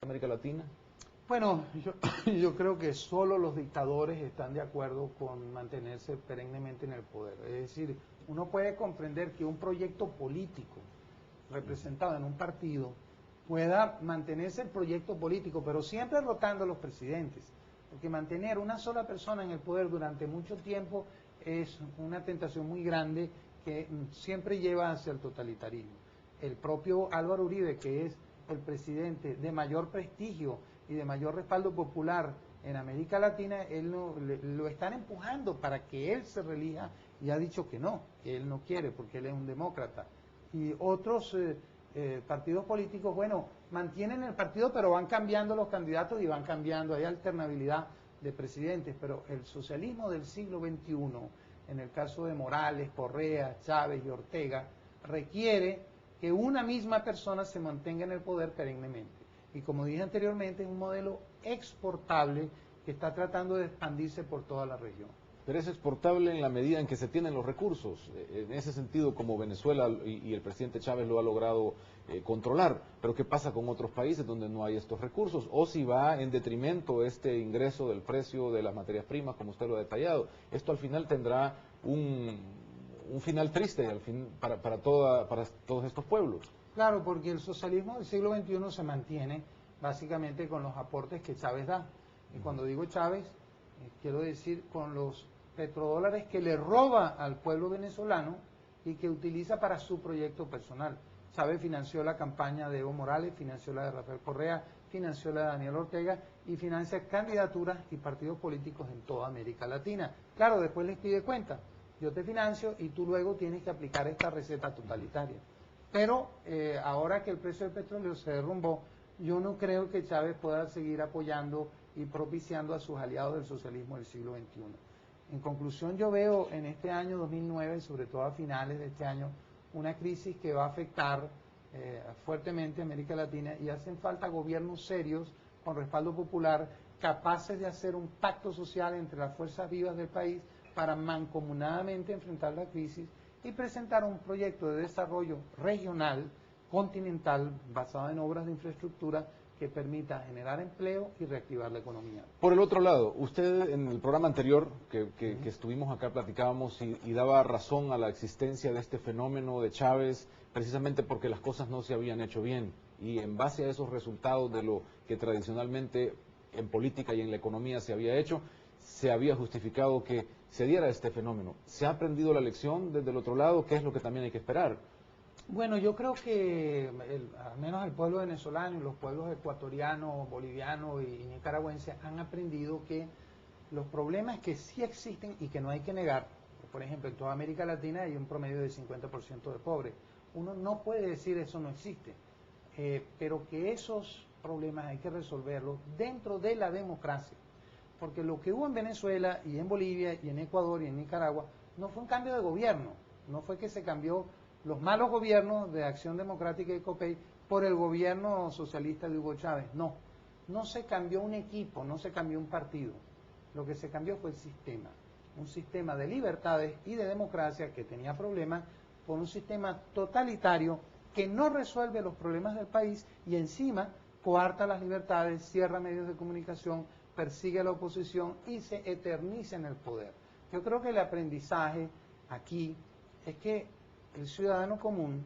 América Latina? Bueno, yo creo que solo los dictadores están de acuerdo con mantenerse perennemente en el poder. Es decir, uno puede comprender que un proyecto político representado en un partido pueda mantenerse el proyecto político, pero siempre rotando los presidentes, porque mantener una sola persona en el poder durante mucho tiempo es una tentación muy grande que siempre lleva hacia el totalitarismo. El propio Álvaro Uribe, que es el presidente de mayor prestigio y de mayor respaldo popular en América Latina, él lo están empujando para que él se reelija y ha dicho que él no quiere porque él es un demócrata. Y otros partidos políticos, bueno, mantienen el partido pero van cambiando los candidatos y van cambiando, hay alternabilidad de presidentes, pero el socialismo del siglo XXI, en el caso de Morales, Correa, Chávez y Ortega, requiere que una misma persona se mantenga en el poder perennemente. Y como dije anteriormente, es un modelo exportable que está tratando de expandirse por toda la región. Pero es exportable en la medida en que se tienen los recursos. En ese sentido, como Venezuela y el presidente Chávez lo ha logrado controlar. Pero ¿qué pasa con otros países donde no hay estos recursos? O si va en detrimento este ingreso del precio de las materias primas, como usted lo ha detallado. Esto al final tendrá un final triste para todos estos pueblos. Claro, porque el socialismo del siglo XXI se mantiene básicamente con los aportes que Chávez da. Y cuando digo Chávez, quiero decir con los petrodólares que le roba al pueblo venezolano y que utiliza para su proyecto personal. Chávez financió la campaña de Evo Morales, financió la de Rafael Correa, financió la de Daniel Ortega y financia candidaturas y partidos políticos en toda América Latina. Claro, después les pide cuenta. Yo te financio y tú luego tienes que aplicar esta receta totalitaria. Pero ahora que el precio del petróleo se derrumbó, yo no creo que Chávez pueda seguir apoyando y propiciando a sus aliados del socialismo del siglo XXI. En conclusión, yo veo en este año 2009, sobre todo a finales de este año, una crisis que va a afectar fuertemente a América Latina y hacen falta gobiernos serios con respaldo popular, capaces de hacer un pacto social entre las fuerzas vivas del país para mancomunadamente enfrentar la crisis y presentar un proyecto de desarrollo regional, continental, basado en obras de infraestructura que permita generar empleo y reactivar la economía. Por el otro lado, usted en el programa anterior que estuvimos acá platicábamos y daba razón a la existencia de este fenómeno de Chávez precisamente porque las cosas no se habían hecho bien y en base a esos resultados de lo que tradicionalmente en política y en la economía se había hecho, se había justificado que se diera este fenómeno. ¿Se ha aprendido la lección desde el otro lado? ¿Qué es lo que también hay que esperar? Bueno, yo creo que al menos el pueblo venezolano y los pueblos ecuatorianos, bolivianos y nicaragüenses han aprendido que los problemas que sí existen y que no hay que negar, por ejemplo, en toda América Latina hay un promedio de 50% de pobres. Uno no puede decir eso no existe, pero que esos problemas hay que resolverlos dentro de la democracia. Porque lo que hubo en Venezuela y en Bolivia y en Ecuador y en Nicaragua no fue un cambio de gobierno, no fue que se cambió los malos gobiernos de Acción Democrática y COPEI por el gobierno socialista de Hugo Chávez, no se cambió un equipo, no se cambió un partido, lo que se cambió fue el sistema, un sistema de libertades y de democracia que tenía problemas por un sistema totalitario que no resuelve los problemas del país y encima coarta las libertades, cierra medios de comunicación, persigue a la oposición y se eterniza en el poder. Yo creo que el aprendizaje aquí es que el ciudadano común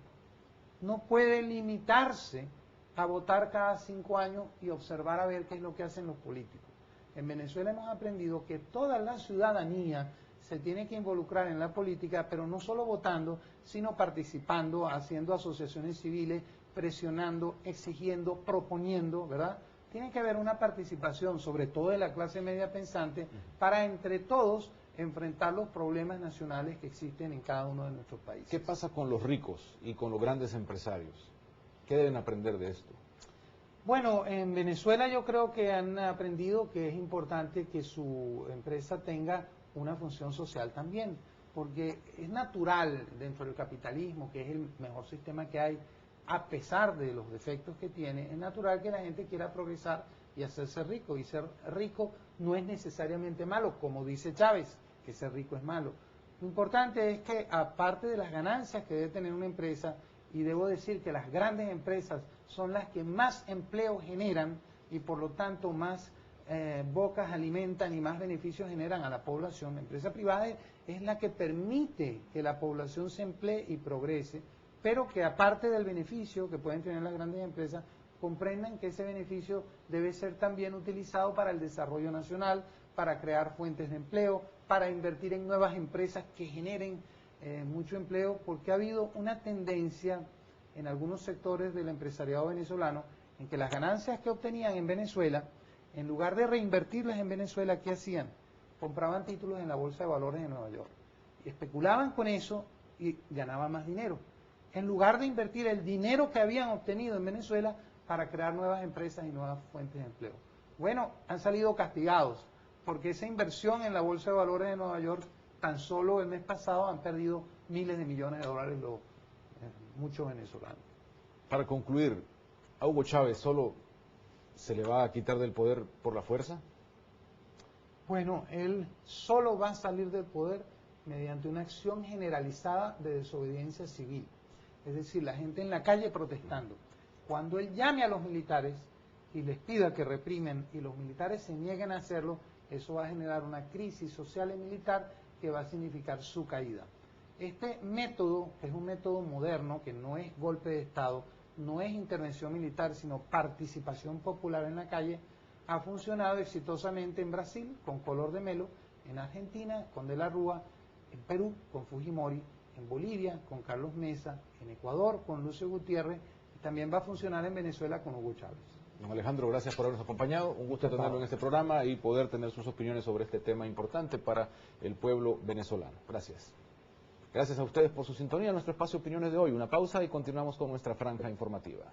no puede limitarse a votar cada 5 años y observar a ver qué es lo que hacen los políticos. En Venezuela hemos aprendido que toda la ciudadanía se tiene que involucrar en la política, pero no solo votando, sino participando, haciendo asociaciones civiles, presionando, exigiendo, proponiendo, ¿verdad? Tiene que haber una participación, sobre todo de la clase media pensante, para entre todos enfrentar los problemas nacionales que existen en cada uno de nuestros países. ¿Qué pasa con los ricos y con los grandes empresarios? ¿Qué deben aprender de esto? Bueno, en Venezuela yo creo que han aprendido que es importante que su empresa tenga una función social también, porque es natural dentro del capitalismo, que es el mejor sistema que hay, a pesar de los defectos que tiene, es natural que la gente quiera progresar y hacerse rico, y ser rico no es necesariamente malo, como dice Chávez, que ser rico es malo. Lo importante es que aparte de las ganancias que debe tener una empresa, y debo decir que las grandes empresas son las que más empleo generan y por lo tanto más bocas alimentan y más beneficios generan a la población. La empresa privada es la que permite que la población se emplee y progrese, pero que aparte del beneficio que pueden tener las grandes empresas, comprendan que ese beneficio debe ser también utilizado para el desarrollo nacional, para crear fuentes de empleo, para invertir en nuevas empresas que generen mucho empleo, porque ha habido una tendencia en algunos sectores del empresariado venezolano en que las ganancias que obtenían en Venezuela, en lugar de reinvertirlas en Venezuela, ¿qué hacían? Compraban títulos en la Bolsa de Valores de Nueva York. Y especulaban con eso y ganaban más dinero. En lugar de invertir el dinero que habían obtenido en Venezuela para crear nuevas empresas y nuevas fuentes de empleo. Bueno, han salido castigados, porque esa inversión en la Bolsa de Valores de Nueva York, tan solo el mes pasado han perdido miles de millones de dólares muchos venezolanos. Para concluir, ¿a Hugo Chávez solo se le va a quitar del poder por la fuerza? Bueno, él solo va a salir del poder mediante una acción generalizada de desobediencia civil. Es decir, la gente en la calle protestando. Cuando él llame a los militares y les pida que reprimen y los militares se nieguen a hacerlo, eso va a generar una crisis social y militar que va a significar su caída. Este método, que es un método moderno, que no es golpe de Estado, no es intervención militar, sino participación popular en la calle, ha funcionado exitosamente en Brasil con Collor de Mello, en Argentina con De la Rúa, en Perú con Fujimori, en Bolivia con Carlos Mesa, en Ecuador con Lucio Gutiérrez, y también va a funcionar en Venezuela con Hugo Chávez. Don Alejandro, gracias por habernos acompañado. Un gusto tenerlo en este programa y poder tener sus opiniones sobre este tema importante para el pueblo venezolano. Gracias. Gracias a ustedes por su sintonía. Nuestro espacio Opiniones de hoy. Una pausa y continuamos con nuestra franja informativa.